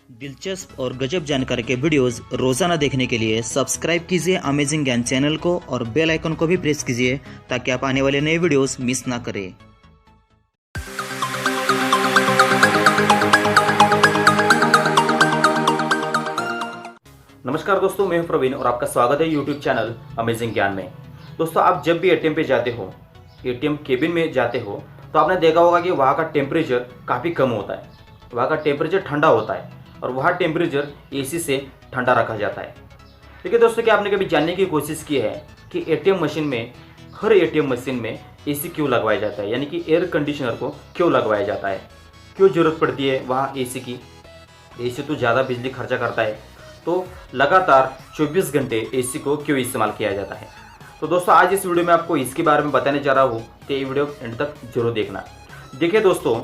दिलचस्प और गजब जानकारी के वीडियोस रोजाना देखने के लिए सब्सक्राइब कीजिए अमेजिंग ज्ञान चैनल को और बेल आइकन को भी प्रेस कीजिए ताकि आप आने वाले नए वीडियोस मिस ना करें। नमस्कार दोस्तों, मैं हूं प्रवीण और आपका स्वागत है यूट्यूब चैनल अमेजिंग ज्ञान में। दोस्तों, आप जब भी एटीएम पे जाते हो, एटीएम केबिन में जाते हो, तो आपने देखा होगा कि वहाँ का टेम्परेचर काफ़ी कम होता है। वहाँ का टेम्परेचर ठंडा होता है और वहाँ टेम्परेचर एसी से ठंडा रखा जाता है। देखिए दोस्तों, क्या आपने कभी जानने की कोशिश की है कि एटीएम मशीन में, हर एटीएम मशीन में एसी क्यों लगवाया जाता है, यानी कि एयर कंडीशनर को क्यों लगवाया जाता है, क्यों ज़रूरत पड़ती है वहाँ एसी की? एसी तो ज़्यादा बिजली खर्चा करता है, तो लगातार 24 घंटे एसी को क्यों इस्तेमाल किया जाता है? तो दोस्तों, आज इस वीडियो में आपको इसके बारे में बताने जा रहा हूँ, तो ये वीडियो एंड तक जरूर देखना। देखिए दोस्तों,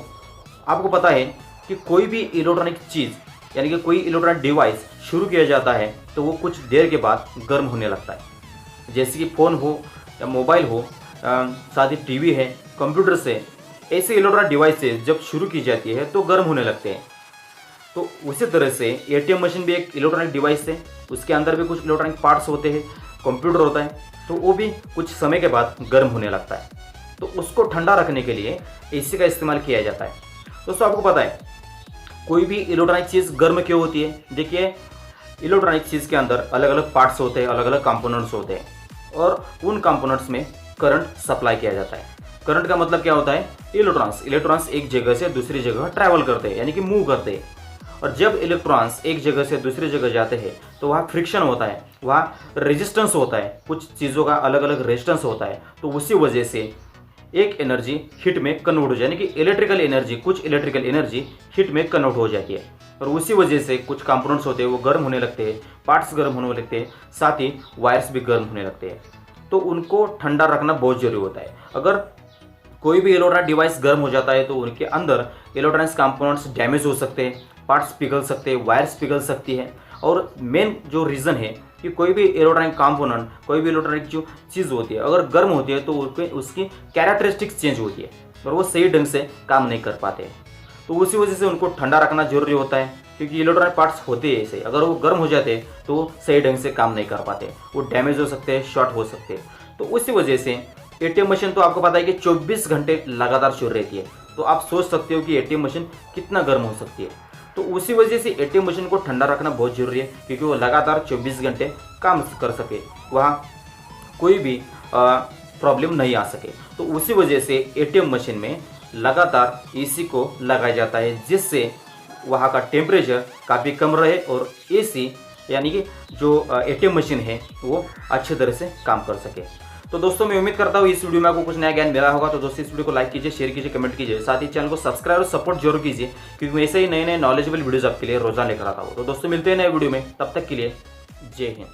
आपको पता है कि कोई भी इलेक्ट्रॉनिक चीज़, यानी कि कोई इलेक्ट्रॉनिक डिवाइस शुरू किया जाता है तो वो कुछ देर के बाद गर्म होने लगता है। जैसे कि फ़ोन हो या मोबाइल हो, साथ ही टीवी है, कंप्यूटर से, ऐसे इलेक्ट्रॉनिक डिवाइसेस जब शुरू की जाती है तो गर्म होने लगते हैं। तो उसी तरह से एटीएम मशीन भी एक इलेक्ट्रॉनिक डिवाइस है, उसके अंदर भी कुछ इलेक्ट्रॉनिक पार्ट्स होते हैं, कंप्यूटर होता है, तो वो भी कुछ समय के बाद गर्म होने लगता है। तो उसको ठंडा रखने के लिए एसी का इस्तेमाल किया जाता है। दोस्तों, आपको पता है कोई भी इलेक्ट्रॉनिक चीज़ गर्म क्यों होती है? देखिए, इलेक्ट्रॉनिक चीज़ के अंदर अलग अलग पार्ट्स होते हैं, अलग अलग कंपोनेंट्स होते हैं और उन कंपोनेंट्स में करंट सप्लाई किया जाता है। करंट का मतलब क्या होता है? इलेक्ट्रॉन्स एक जगह से दूसरी जगह ट्रैवल करते हैं, यानी कि मूव करते हैं। और जब इलेक्ट्रॉन्स एक जगह से दूसरी जगह जाते हैं तो वहाँ फ्रिक्शन होता है, वहाँ रेजिस्टेंस होता है, कुछ चीज़ों का अलग अलग रेजिस्टेंस होता है। तो उसी वजह से एक एनर्जी हीट में कन्वर्ट हो जाए, यानी कि कुछ इलेक्ट्रिकल एनर्जी हीट में कन्वर्ट हो जाती है। और उसी वजह से कुछ कंपोनेंट्स होते हैं वो गर्म होने लगते हैं, पार्ट्स गर्म होने लगते हैं, साथ ही वायर्स भी गर्म होने लगते हैं। तो उनको ठंडा रखना बहुत जरूरी होता है। अगर कोई भी इलेक्ट्रॉनिक डिवाइस गर्म हो जाता है तो उनके अंदर इलेक्ट्रॉनिक्स कंपोनेंट्स डैमेज हो सकते हैं, पार्ट्स पिघल सकते हैं, वायर्स पिघल सकती है। और मेन जो रीज़न है कि कोई भी इलेक्ट्रॉनिक कंपोनेंट, कोई भी इलेक्ट्रॉनिक जो चीज़ होती है अगर गर्म होती है तो उसकी कैरेक्टरिस्टिक्स चेंज होती है और वो सही ढंग से काम नहीं कर पाते हैं। तो उसी वजह से उनको ठंडा रखना जरूरी होता है, क्योंकि इलेक्ट्रॉनिक पार्ट्स होते हैं ऐसे, अगर वो गर्म हो जाते हैं तो सही ढंग से काम नहीं कर पाते, वो डैमेज हो सकते हैं, शॉर्ट हो सकते हैं। तो उसी वजह से एटीएम मशीन तो आपको पता है कि 24 घंटे लगातार चल रहती है। तो आप सोच सकते हो कि एटीएम मशीन कितना गर्म हो सकती है। तो उसी वजह से एटीएम मशीन को ठंडा रखना बहुत जरूरी है, क्योंकि वो लगातार 24 घंटे काम कर सके, वहाँ कोई भी प्रॉब्लम नहीं आ सके। तो उसी वजह से एटीएम मशीन में लगातार एसी को लगाया जाता है, जिससे वहाँ का टेम्परेचर काफ़ी कम रहे और एसी, यानी कि जो एटीएम मशीन है वो अच्छी तरह से काम कर सके। तो दोस्तों, मैं उम्मीद करता हूँ इस वीडियो में आपको कुछ नया ज्ञान मिला होगा। तो दोस्तों, इस वीडियो को लाइक कीजिए, शेयर कीजिए, कमेंट कीजिए, साथ ही चैनल को सब्सक्राइब और सपोर्ट जरूर कीजिए, क्योंकि मैं ऐसे ही नए नए नॉलेजेबल वीडियोज़ आपके लिए रोजाना लेकर आता हूँ। तो दोस्तों, मिलते हैं नए वीडियो में, तब तक के लिए जय हिंद।